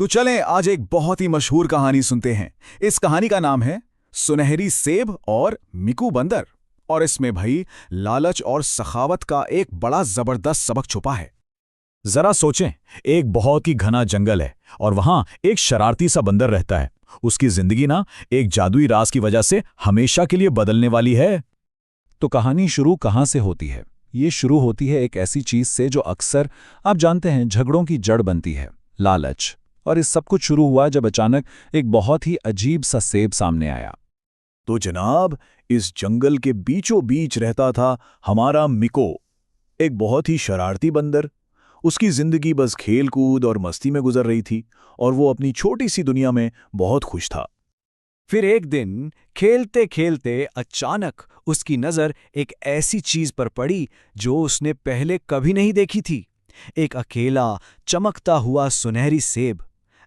तो चलें आज एक बहुत ही मशहूर कहानी सुनते हैं। इस कहानी का नाम है सुनहरी सेब और मिकू बंदर। और इसमें भाई लालच और सखावत का एक बड़ा जबरदस्त सबक छुपा है। जरा सोचें, एक बहुत ही घना जंगल है और वहां एक शरारती सा बंदर रहता है। उसकी जिंदगी ना एक जादुई राज की वजह से हमेशा के लिए बदलने वाली है। तो कहानी शुरू कहाँ से होती है? ये शुरू होती है एक ऐसी चीज से जो अक्सर आप जानते हैं झगड़ों की जड़ बनती है, लालच। और इस सब कुछ शुरू हुआ जब अचानक एक बहुत ही अजीब सा सेब सामने आया। तो जनाब, इस जंगल के बीचों बीच रहता था हमारा मिको, एक बहुत ही शरारती बंदर। उसकी जिंदगी बस खेल कूद और मस्ती में गुजर रही थी और वो अपनी छोटी सी दुनिया में बहुत खुश था। फिर एक दिन खेलते खेलते अचानक उसकी नज़र एक ऐसी चीज पर पड़ी जो उसने पहले कभी नहीं देखी थी। एक अकेला चमकता हुआ सुनहरी सेब।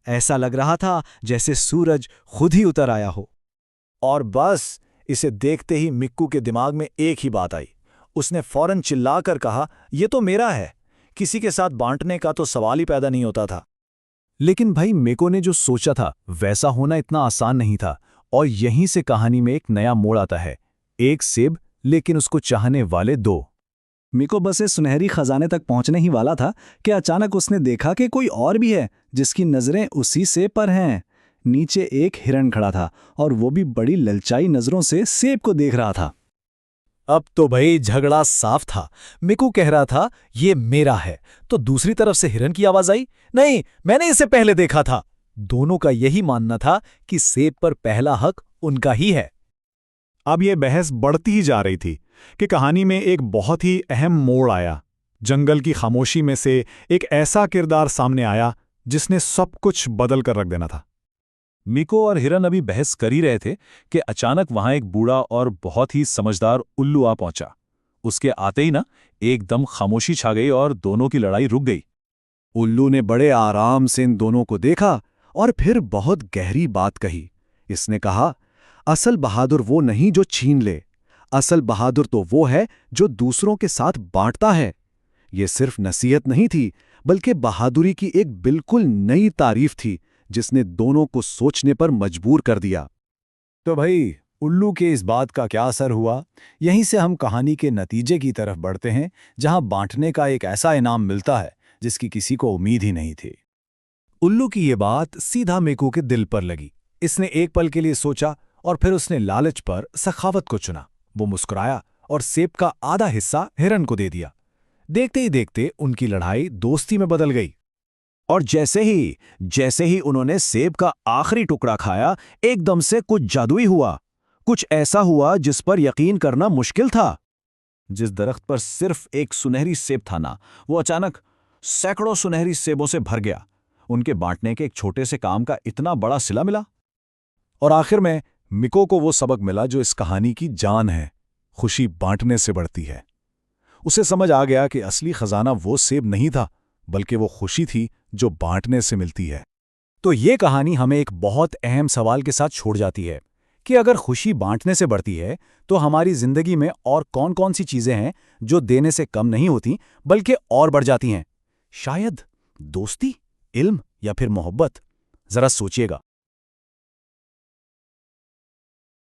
ऐसा लग रहा था जैसे सूरज खुद ही उतर आया हो। और बस इसे देखते ही मिक्कू के दिमाग में एक ही बात आई। उसने फौरन चिल्लाकर कहा, ये तो मेरा है। किसी के साथ बांटने का तो सवाल ही पैदा नहीं होता था। लेकिन भाई मिको ने जो सोचा था वैसा होना इतना आसान नहीं था। और यहीं से कहानी में एक नया मोड़ आता है। एक सेब, लेकिन उसको चाहने वाले दो। मिको बस इस सुनहरी खजाने तक पहुंचने ही वाला था कि अचानक उसने देखा कि कोई और भी है जिसकी नजरें उसी सेब पर हैं। नीचे एक हिरन खड़ा था और वो भी बड़ी ललचाई नजरों से सेब को देख रहा था। अब तो भाई झगड़ा साफ था। मिकू कह रहा था ये मेरा है, तो दूसरी तरफ से हिरन की आवाज आई, नहीं, मैंने इसे पहले देखा था। दोनों का यही मानना था कि सेब पर पहला हक उनका ही है। अब ये बहस बढ़ती ही जा रही थी कि कहानी में एक बहुत ही अहम मोड़ आया। जंगल की खामोशी में से एक ऐसा किरदार सामने आया जिसने सब कुछ बदल कर रख देना था। मिको और हिरन अभी बहस कर ही रहे थे कि अचानक वहां एक बूढ़ा और बहुत ही समझदार उल्लू आ पहुंचा। उसके आते ही ना एकदम खामोशी छा गई और दोनों की लड़ाई रुक गई। उल्लू ने बड़े आराम से इन दोनों को देखा और फिर बहुत गहरी बात कही। इसने कहा, असल बहादुर वो नहीं जो छीन ले, असल बहादुर तो वो है जो दूसरों के साथ बांटता है। ये सिर्फ नसीहत नहीं थी, बल्कि बहादुरी की एक बिल्कुल नई तारीफ थी जिसने दोनों को सोचने पर मजबूर कर दिया। तो भाई, उल्लू के इस बात का क्या असर हुआ? यहीं से हम कहानी के नतीजे की तरफ बढ़ते हैं, जहां बांटने का एक ऐसा इनाम मिलता है जिसकी किसी को उम्मीद ही नहीं थी। उल्लू की ये बात सीधा मिकू के दिल पर लगी। इसने एक पल के लिए सोचा और फिर उसने लालच पर सखावत को चुना। वो मुस्कुराया और सेब का आधा हिस्सा हिरन को दे दिया। देखते ही देखते उनकी लड़ाई दोस्ती में बदल गई। और जैसे ही उन्होंने सेब का आखिरी टुकड़ा खाया, एकदम से कुछ जादुई हुआ। कुछ ऐसा हुआ जिस पर यकीन करना मुश्किल था। जिस दरख्त पर सिर्फ एक सुनहरी सेब था ना, वो अचानक सैकड़ों सुनहरी सेबों से भर गया। उनके बांटने के एक छोटे से काम का इतना बड़ा सिला मिला। और आखिर में मिको को वो सबक मिला जो इस कहानी की जान है, खुशी बांटने से बढ़ती है। उसे समझ आ गया कि असली खजाना वो सेब नहीं था, बल्कि वो खुशी थी जो बांटने से मिलती है। तो ये कहानी हमें एक बहुत अहम सवाल के साथ छोड़ जाती है कि अगर खुशी बांटने से बढ़ती है तो हमारी जिंदगी में और कौन कौन सी चीजें हैं जो देने से कम नहीं होती बल्कि और बढ़ जाती हैं। शायद दोस्ती, इल्म या फिर मोहब्बत। जरा सोचिएगा।